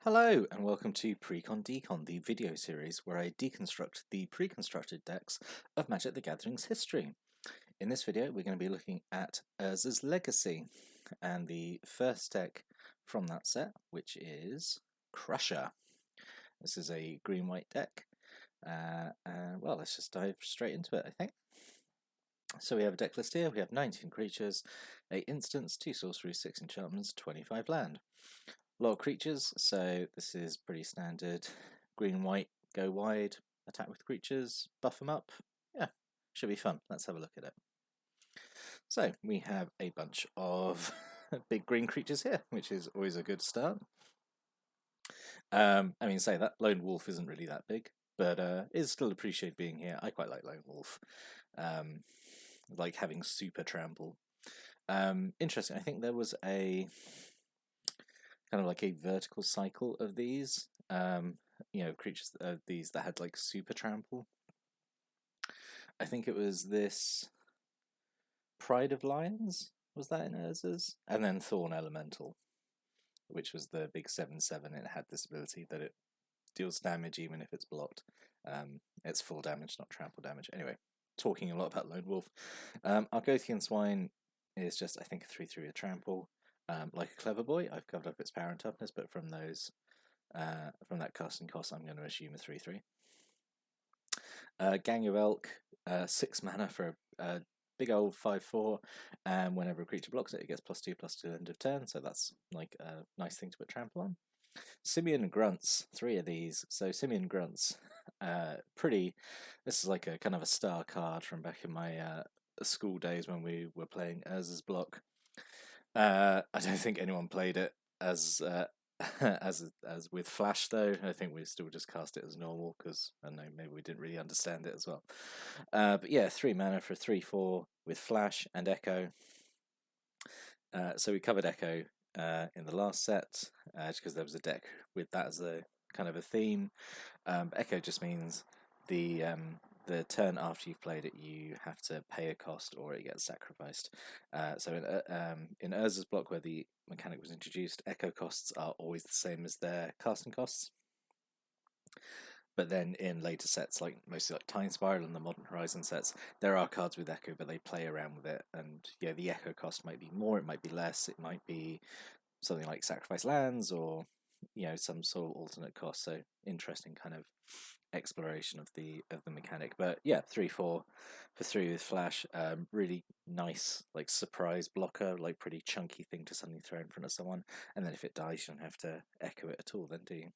Hello and welcome to Precon Decon, the video series where I deconstruct the pre-constructed decks of Magic the Gathering's history. In this video we're going to be looking at Urza's Legacy and the first deck from that set, which is Crusher. This is a green-white deck, and well, let's just dive straight into it, I think. So we have a deck list here. We have 19 creatures, 8 instants, 2 sorceries, 6 enchantments, 25 land. A lot of creatures, so this is pretty standard. Green, white, go wide, attack with creatures, buff them up. Yeah, should be fun. Let's have a look at it. So we have a bunch of big green creatures here, which is always a good start. I mean, say that Lone Wolf isn't really that big, but is still appreciated being here. I quite like Lone Wolf, like having super trample. Interesting. I think there was a kind of like a vertical cycle of these, creatures these that had like super trample. I think it was this Pride of Lions, was that in Urza's? And then Thorn Elemental, which was the big 7/7. It had this ability that it deals damage even if it's blocked. It's full damage, not trample damage. Anyway, talking a lot about Lone Wolf. Argothian Swine is just, I think, a 3/3 with trample. Like a Clever Boy, I've covered up its power and toughness, but from those, from that casting cost, I'm going to assume a 3/3. Gang of Elk, 6 mana for a big old 5/4, and whenever a creature blocks it, it gets +2/+2 end of turn, so that's like a nice thing to put trample on. Simian Grunts, 3 of these. So Simian Grunts, this is like a kind of a star card from back in my school days when we were playing Urza's block. I don't think anyone played it as as with Flash though. I think we still just cast it as normal because I don't know, maybe we didn't really understand it as well. But yeah, 3 mana for a 3/4 with Flash and Echo. So we covered Echo in the last set, just because there was a deck with that as a kind of a theme. Echo just means the turn after you've played it, you have to pay a cost or it gets sacrificed. So in Urza's block, where the mechanic was introduced, Echo costs are always the same as their casting costs. But then in later sets, like mostly like Time Spiral and the Modern Horizon sets, there are cards with Echo, but they play around with it. And yeah, the Echo cost might be more, it might be less, it might be something like sacrifice lands or some sort of alternate cost. So interesting kind of exploration of the mechanic. But yeah, 3/4 for 3 with Flash, really nice like surprise blocker, like pretty chunky thing to suddenly throw in front of someone. And then if it dies, you don't have to echo it at all, then do you?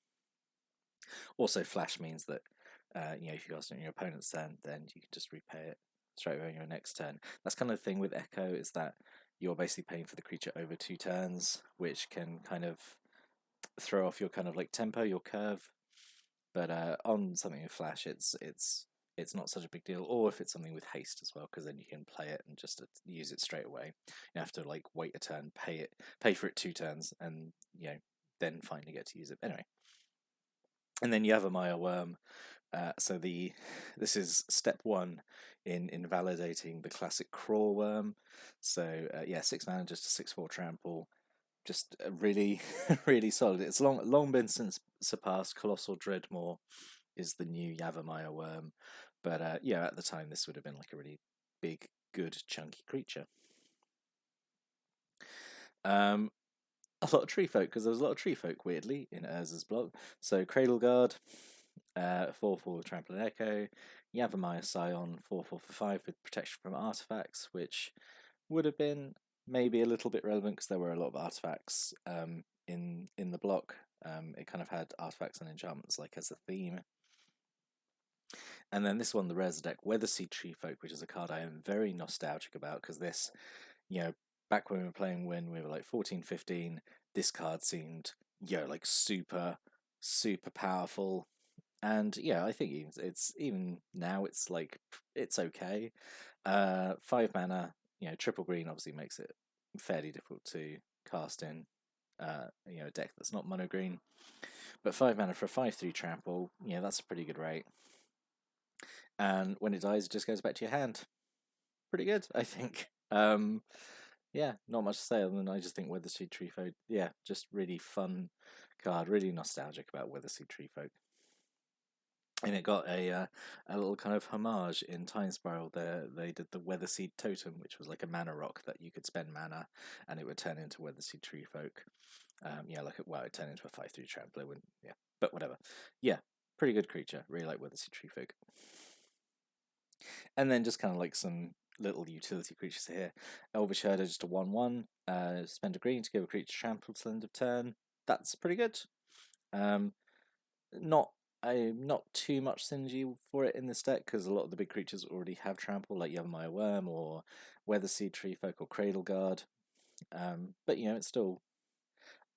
Also, Flash means that if you cast it on your opponent's turn, then you can just repay it straight away on your next turn. That's kind of the thing with Echo, is that you're basically paying for the creature over 2 turns, which can kind of throw off your kind of like tempo, your curve. But on something with Flash, it's not such a big deal. Or if it's something with haste as well, because then you can play it and just use it straight away. You have to like wait a turn, pay for it 2 turns, and then finally get to use it. Anyway. And then Yavimaya Worm. So this is step 1 in invalidating the classic Craw Worm. So 6 mana, just a 6/4 trample, just really really solid. It's long been since surpassed. Colossal Dreadmaw is the new Yavimaya Worm, but at the time this would have been like a really big, good, chunky creature. A lot of tree folk, because there was a lot of tree folk weirdly in Urza's block. So Cradle Guard, 4/4 Trample and Echo, Yavimaya Scion, 4/4 for 5 with protection from artifacts, which would have been maybe a little bit relevant because there were a lot of artifacts in the block. It kind of had artifacts and enchantments like as a theme. And then this one, the Rares deck, Weatherseed Tree Folk, which is a card I am very nostalgic about because this, back when we were playing when we were like 14, 15, this card seemed, like super, super powerful. And I think even now it's like, it's okay. 5 mana, triple green obviously makes it fairly difficult to cast in, a deck that's not mono green. But 5 mana for a 5/3 trample, that's a pretty good rate. And when it dies, it just goes back to your hand. Pretty good, I think. Not much to say other than I just think Weatherseed Tree Folk, just really fun card, really nostalgic about Weatherseed Treefolk. And it got a little kind of homage in Time Spiral. There, they did the Weatherseed Totem, which was like a mana rock that you could spend mana, and it would turn into Weatherseed Treefolk. It turned into a 5/3 trampler. Yeah, but whatever. Yeah, pretty good creature. Really like Weatherseed Treefolk. And then just kind of like some little utility creatures here. Elvish Herder, just a 1/1. Spend a green to give a creature trample till end of turn. That's pretty good. Not too much synergy for it in this deck because a lot of the big creatures already have trample, like Yavimaya Worm or Weatherseed Treefolk or Cradle Guard. But it's still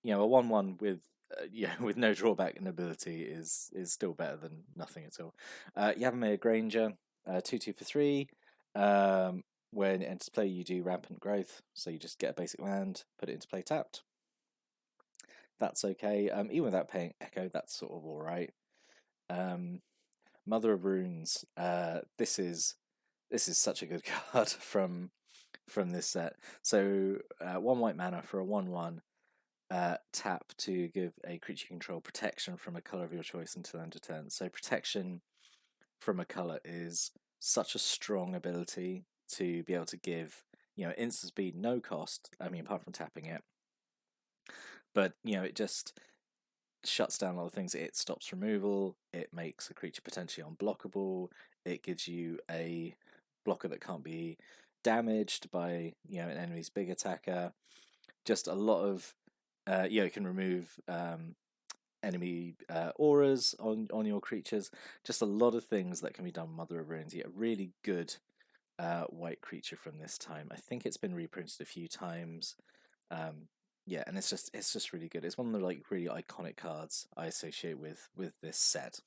a 1/1 with with no drawback and ability is still better than nothing at all. Yavimaya Granger, 2/2 for 3. When it enters play, you do Rampant Growth, so you just get a basic land, put it into play tapped. That's okay. Even without paying Echo, that's sort of alright. Mother of Runes. This is such a good card from this set. So 1 white mana for a 1/1. Tap to give a creature you control protection from a color of your choice until end of turn. So protection from a color is such a strong ability to be able to give instant speed, no cost. I mean, apart from tapping it, but it just shuts down a lot of things. It stops removal. It makes a creature potentially unblockable. It gives you a blocker that can't be damaged by an enemy's big attacker. Just a lot of it can remove enemy auras on your creatures. Just a lot of things that can be done with Mother of Runes. You get a really good white creature from this time. I think it's been reprinted a few times. And it's just really good. It's one of the really iconic cards I associate with this set.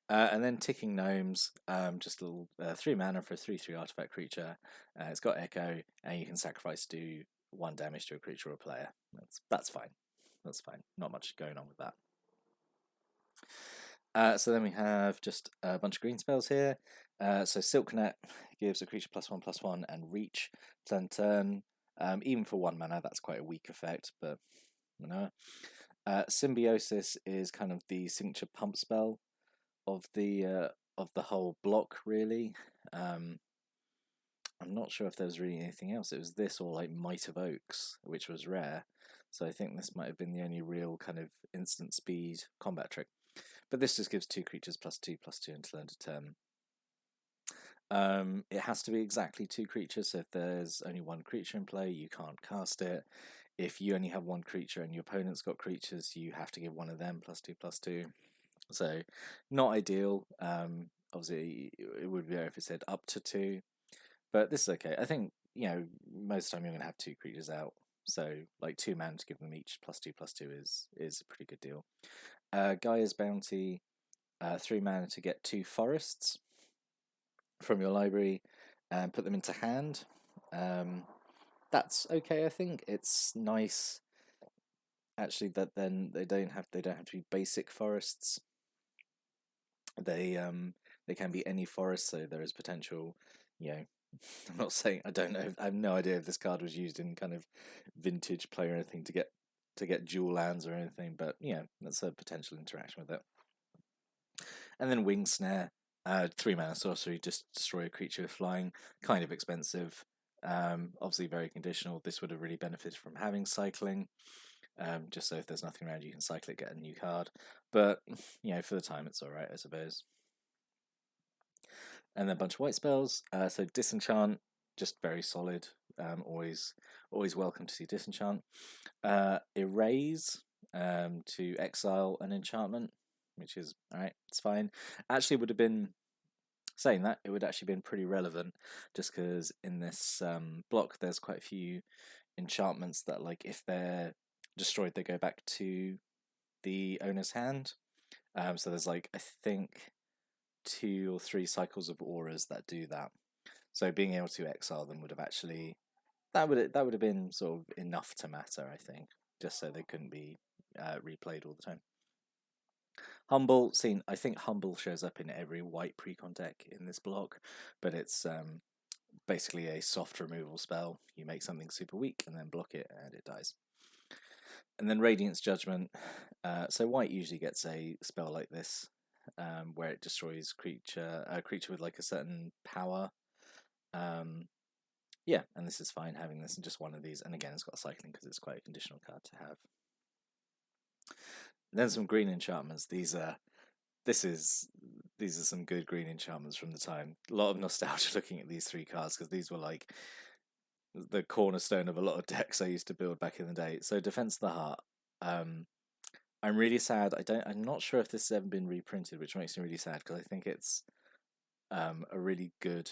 And then Ticking Gnomes, just a little 3 mana for a 3/3 artifact creature. It's got Echo, and you can sacrifice to do 1 damage to a creature or a player. That's fine. That's fine. Not much going on with that. So then we have just a bunch of green spells here. So Silknet gives a creature +1/+1 and reach turn. Even for 1 mana, that's quite a weak effect, but Symbiosis is kind of the signature pump spell of the whole block, really. I'm not sure if there was really anything else. It was this or like Might of Oaks, which was rare. So I think this might have been the only real kind of instant speed combat trick. But this just gives 2 creatures +2/+2 until end of turn. It has to be exactly 2 creatures, so if there's only 1 creature in play, you can't cast it. If you only have 1 creature and your opponent's got creatures, you have to give one of them +2/+2. So, not ideal. Obviously, it would be better if it said up to 2, but this is okay. I think, most of the time you're going to have 2 creatures out, so like 2 mana to give them each +2/+2 is a pretty good deal. Gaia's Bounty, 3 mana to get 2 forests from your library and put them into hand. That's okay, I think. It's nice actually that then they don't have to be basic forests. They can be any forest, so there is potential, I'm not saying, I don't know, I have no idea if this card was used in kind of vintage play or anything to get dual lands or anything, but that's a potential interaction with it. And then Wing Snare, 3 mana sorcery, just destroy a creature with flying, kind of expensive. Obviously very conditional. This would have really benefited from having cycling. Just so if there's nothing around, you can cycle it, get a new card. But for the time, it's alright, I suppose. And then a bunch of white spells. So Disenchant, just very solid. Always welcome to see Disenchant. Erase, to exile an enchantment, which is alright. It's fine. Actually, would have been saying that it would actually been pretty relevant, just because in this block there's quite a few enchantments that, like, if they're destroyed, they go back to the owner's hand. So there's I think 2 or 3 cycles of auras that do that. So being able to exile them would have actually that would have been sort of enough to matter, I think, just so they couldn't be replayed all the time. Humble, I think Humble shows up in every white Precon deck in this block, but it's basically a soft removal spell. You make something super weak and then block it and it dies. And then Radiant's Judgment. So white usually gets a spell like this, where it destroys a creature with like a certain power. Yeah, and this is fine having this in just one of these. And again, it's got cycling because it's quite a conditional card to have. And then some green enchantments. These are some good green enchantments from the time. A lot of nostalgia looking at these three cards because these were like the cornerstone of a lot of decks I used to build back in the day. So Defense of the Heart. I'm really sad. I'm not sure if this has ever been reprinted, which makes me really sad because I think it's a really good,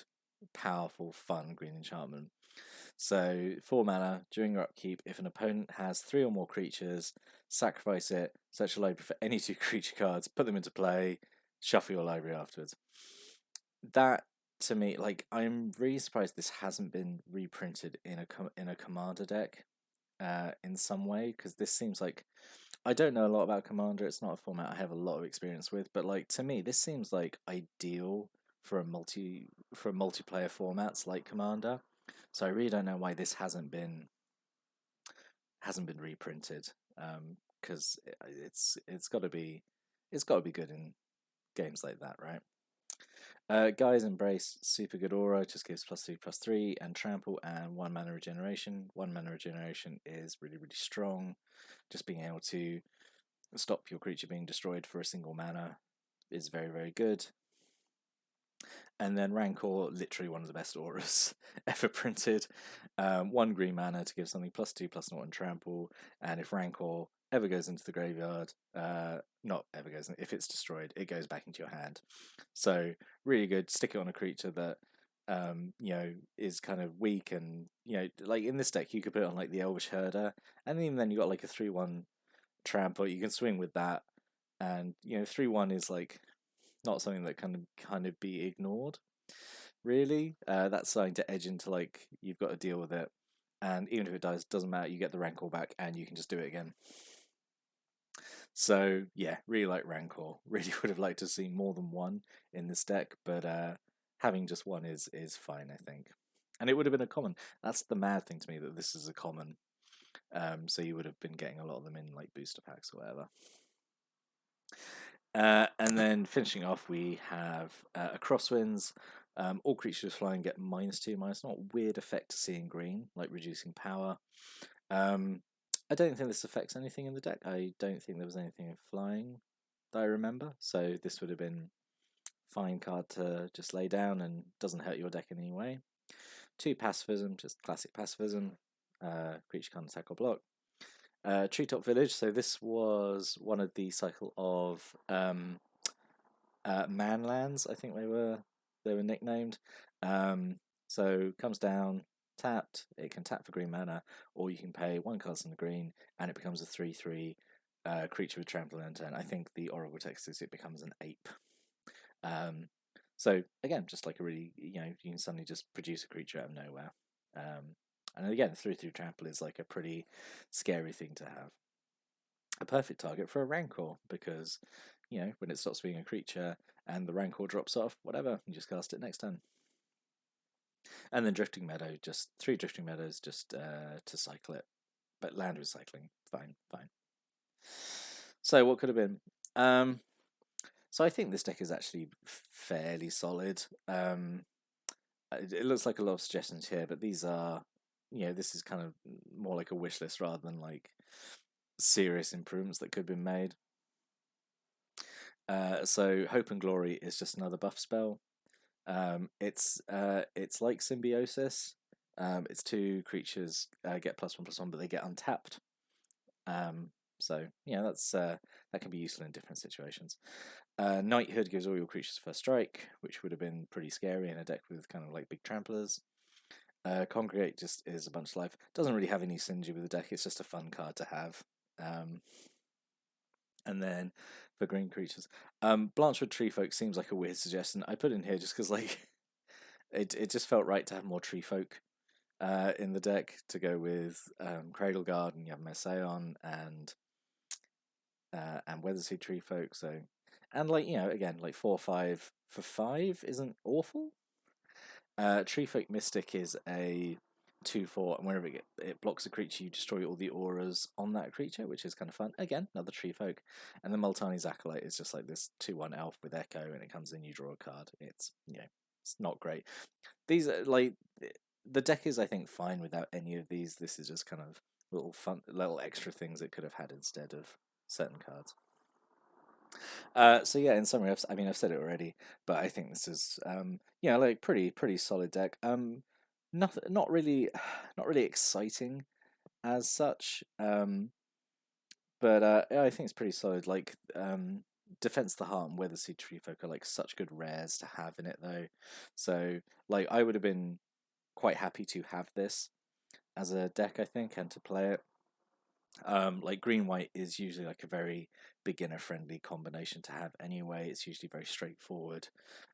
powerful, fun green enchantment. So 4 mana during your upkeep, if an opponent has 3 or more creatures, sacrifice it, search your library for any 2 creature cards, put them into play, shuffle your library afterwards. That to me, like, I'm really surprised this hasn't been reprinted in a commander deck, in some way, because this seems like, I don't know a lot about Commander. It's not a format I have a lot of experience with, but like to me, this seems like ideal for multiplayer formats like Commander. So I really don't know why this hasn't been reprinted. Because it's got to be good in games like that, right? Guy's Embrace, super good aura, just gives +3/+3 and trample and 1 mana regeneration. 1 mana regeneration is really, really strong. Just being able to stop your creature being destroyed for a single mana is very, very good. And then Rancor, literally one of the best auras ever printed. 1 green mana to give something +2/+0 and trample. And if Rancor ever goes into the graveyard, not ever goes, if it's destroyed, it goes back into your hand. So really good. Stick it on a creature that is kind of weak, and like in this deck, you could put it on like the Elvish Herder, and even then you got like a 3/1 trample. You can swing with that, and 3/1 is like not something that can kind of be ignored, really. That's starting to edge into like you've got to deal with it, and even if it doesn't matter, you get the Rancor back and you can just do it again. So yeah, really like Rancor. Really would have liked to see more than 1 in this deck, but having just 1 is fine, I think. And it would have been a common. That's the mad thing to me, that this is a common. So you would have been getting a lot of them in like booster packs or whatever. And then finishing off, we have a Crosswinds. All creatures flying get -2/-. Not weird effect to see in green, like reducing power. I don't think this affects anything in the deck. I don't think there was anything in flying that I remember. So this would have been fine card to just lay down and doesn't hurt your deck in any way. 2 pacifism, just classic pacifism. Creature can't attack or block. Treetop Village. So this was one of the cycle of manlands, I think they were nicknamed. So comes down tapped. It can tap for green mana, or you can pay 1 cost in the green, and it becomes a 3/3 creature with trample and turn. I think the Oracle text is it becomes an ape. So again, just like a really, you can suddenly just produce a creature out of nowhere. And again, 3/3 trample is like a pretty scary thing to have. A perfect target for a Rancor, because when it stops being a creature and the Rancor drops off, whatever, you just cast it next turn. And then Drifting Meadow, just 3 Drifting Meadows just to cycle it. But land recycling, fine. So what could have been? So I think this deck is actually fairly solid. It looks like a lot of suggestions here, but these are, this is kind of more like a wish list rather than like serious improvements that could have been made. So Hope and Glory is just another buff spell. It's like Symbiosis. It's 2 creatures get +1/+1, but they get untapped. So that's that can be useful in different situations. Knighthood gives all your creatures first strike, which would have been pretty scary in a deck with kind of like big tramplers. Congregate just is a bunch of life. Doesn't really have any synergy with the deck. It's just a fun card to have. And then for green creatures, Blanchwood Treefolk seems like a weird suggestion. I put it in here just because like it just felt right to have more Treefolk in the deck to go with Cradle Guard, and you have Messiaen and Weathersea Treefolk. So, and like again, like 4/5 for 5 isn't awful. Treefolk Mystic is a 2/4, and whenever it blocks a creature, you destroy all the auras on that creature, which is kind of fun. Again, another tree folk. And the Multani's Acolyte is just like this 2/1 elf with Echo, and it comes in, you draw a card. It's, it's not great. These are like, the deck is, I think, fine without any of these. This is just kind of little fun, little extra things it could have had instead of certain cards. So yeah, in summary, I've said it already, but I think this is like pretty solid deck. Nothing, not really, not really exciting as such. But yeah, I think it's pretty solid. Like Defense the Heart and Weatherseed Treefolk are like such good rares to have in it though. So like I would have been quite happy to have this as a deck, I think, and to play it. Like green white is usually like a very beginner friendly combination to have anyway. It's usually very straightforward.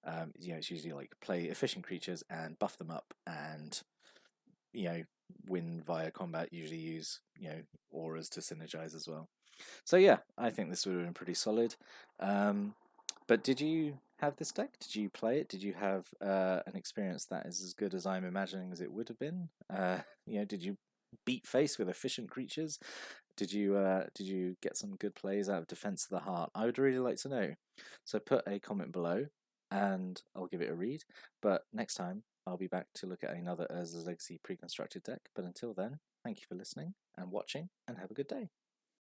It's usually like play efficient creatures and buff them up, and win via combat. Usually use auras to synergize as well. So yeah, I think this would have been pretty solid. But did you have this deck? Did you play it? Did you have an experience that is as good as I'm imagining as it would have been? Did you beat face with efficient creatures? Did you get some good plays out of Defense of the Heart? I would really like to know. So put a comment below, and I'll give it a read. But next time I'll be back to look at another Urza's Legacy pre-constructed deck. But until then, thank you for listening and watching, and have a good day.